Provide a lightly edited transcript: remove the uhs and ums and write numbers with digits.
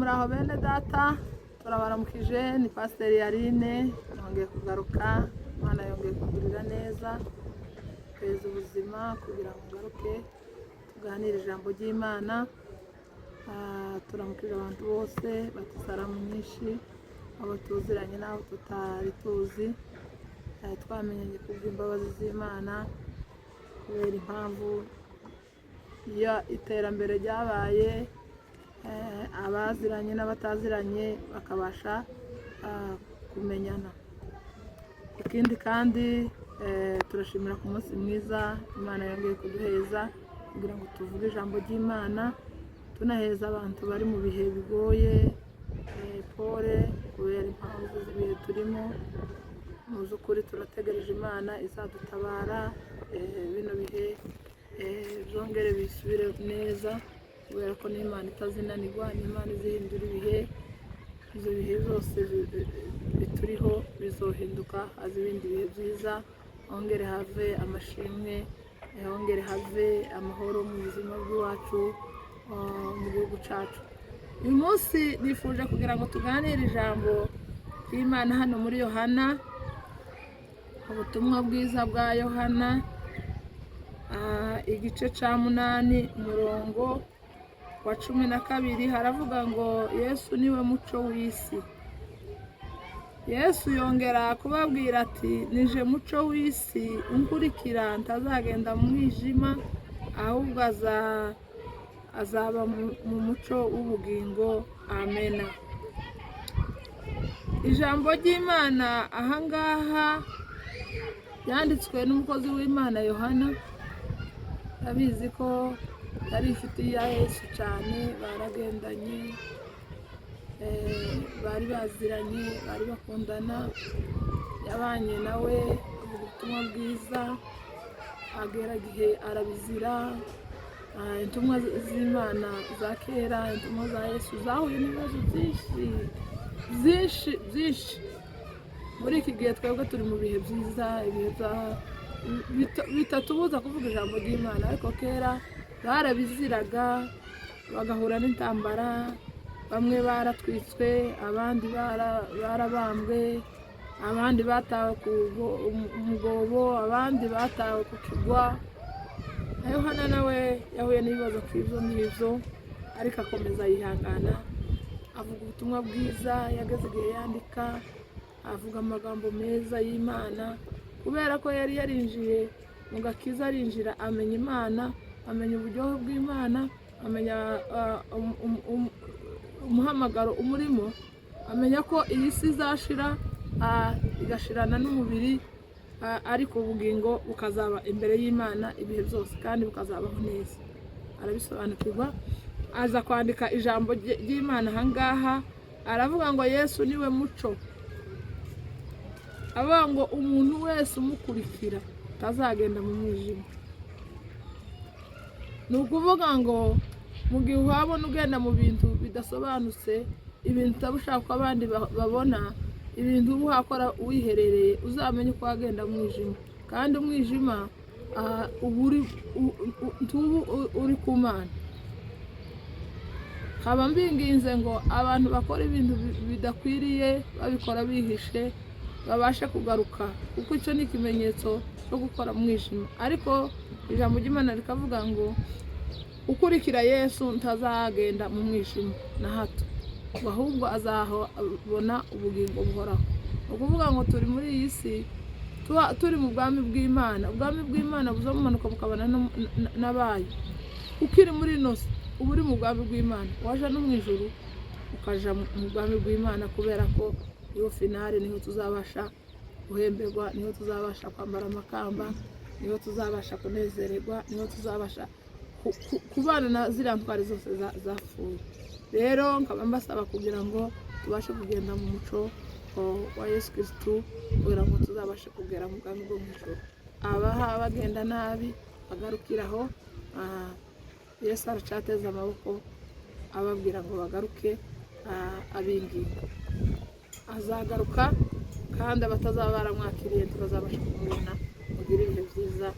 muraho bene data, turabaramukije. Ni Pasiteri Yarine, nongeye kugaruka. Imana yongeye kugirira neza, kweza ubuzima kugira ngo ngaruke tuganire ijambo ry'Imana. Turamukije abantu bose batusaramu nyinshi, abo tuziranye n'abo tutari tuzi, twamenyanye kubw'imbabazi z'Imana kubera impamvu iyo iterambere ryabaye, abaziranye n'abataziranye bakabasha kumenyana. Ikindi kandi turashimira ku munsi mwiza Imana yongeye kuduheza kugira ngo tuvuge ijambo ry'Imana, tunaheza abantu bari mu bihe bigoye pole kubera impamvu z'ibihe turimo. Mu by'ukuri turategereje Imana izadutabara, bino bihe byongere bisubire neza, kubera ko n'Imana itazinanirwa, n'Imana izihindura ibihe. Ibyo bihe byose bituriho bizohinduka, haza ibindi bihe byiza, hongere have amashimwe, hongere have amahoro mu buzima bw'iwacu, mu gihugu cyacu. Uyu munsi nifuje kugira ngo tuganire ijambo ry'Imana hano muri Yohana, ubutumwa bwiza bwa Yohana, igice cya 8 umurongo wa 12 haravuga ngo Yesu niwe muco w'isi. Yesu yongera kubabwira ati, nije muco w'isi, unkurikira ntazagenda mu mwijima, ahubwo azaba mu muco w'ubugingo. Amena. Ijambo ry'Imana ahangaha yanditswe n'umukozi w'Imana Yohana. Abizi ko yari inshuti ya Yesu cyane, baragendanye, bari baziranye, bari bakundana, yabanye nawe ubutumwa bwiza, agera igihe arabizira. Intumwa z'Imana za kera, intumwa za Yesu zahuye n'ibibazo byinshi. Muri iki gihe twebwe turi mu bihe byiza, ibihe bitatubuza kuvuga ijambo ry'Imana, ariko kera barabiziraga, bagahura n'intambara. Bamwe baratwitswe, abandi barabambwe, abandi batawe ku mugobo, abandi batawe ku kigwa. Yohana nawe yahuye n'ibibazo nk'ibyo, ariko akomeza yihangana, avuga ubutumwa bwiza. Yageze igihe yandika, avuga amagambo meza y'Imana, kubera ko yari yarinjiye mu gakiza, arinjira amenya Imana, amenya uburyohe bw'Imana, amenya umuhamagaro umurimo, amenya ko iyi si izashira, igashirana n'umubiri, ariko ubugingo bukazaba imbere y'Imana ibihe byose, kandi bukazabaho neza. Arabisobanukirwa, aza kwandika ijambo ry'Imana ahangaha. Aravuga ngo Yesu niwe muco, avuga ngo umuntu wese umukurikira atazagenda mu mwijima. Ni ukuvuga ngo mu gihe uhabona ugenda mu bintu bidasobanutse, ibintu utabushaka ko abandi babona, ibintu uba uhakora wiherereye, uzamenye ko wagenda mu mwijima. Kandi umwijima uri ku Mana. Haba mbinginze ngo abantu bakora ibintu bidakwiriye, babikora bihishe, babashe kugaruka, kuko icyo ni ikimenyetso cyo gukora mu mwijima. Ariko ijambo ry'Imana rikavuga ngo ukurikira Yesu ntazagenda mu mwijima na hato, ahubwo azabona ubugingo buhoraho. Ni ukuvuga ngo turi muri iyi si, turi mu bwami bw'Imana. Ubwami bw'Imana buzamumanuka bukabana n'abayo. Ukiri muri ino si uba uri mu bwami bw'Imana, waje no mu ijuru ukaja mu bwami bw'Imana, kubera ko iyo finale niho tuzabasha guhemberwa, niho tuzabasha kwambara amakamba, niho tuzabasha kunezererwa, niho tuzabasha kubana na ziriya ntwari zose zapfuye. Rero nkaba mbasaba kugira ngo tubashe kugenda mu muco wa Yesu Kristo, kugira ngo tuzabashe kugera mu bwami bwo mu ijuru. Abaha bagenda nabi bagarukiraho, Yesu aracateza amaboko ababwira ngo bagaruke, abinginga. Azagaruka, kandi abatazaba baramwakiriye tukazabasha kumubona. Mugire ibihe byiza.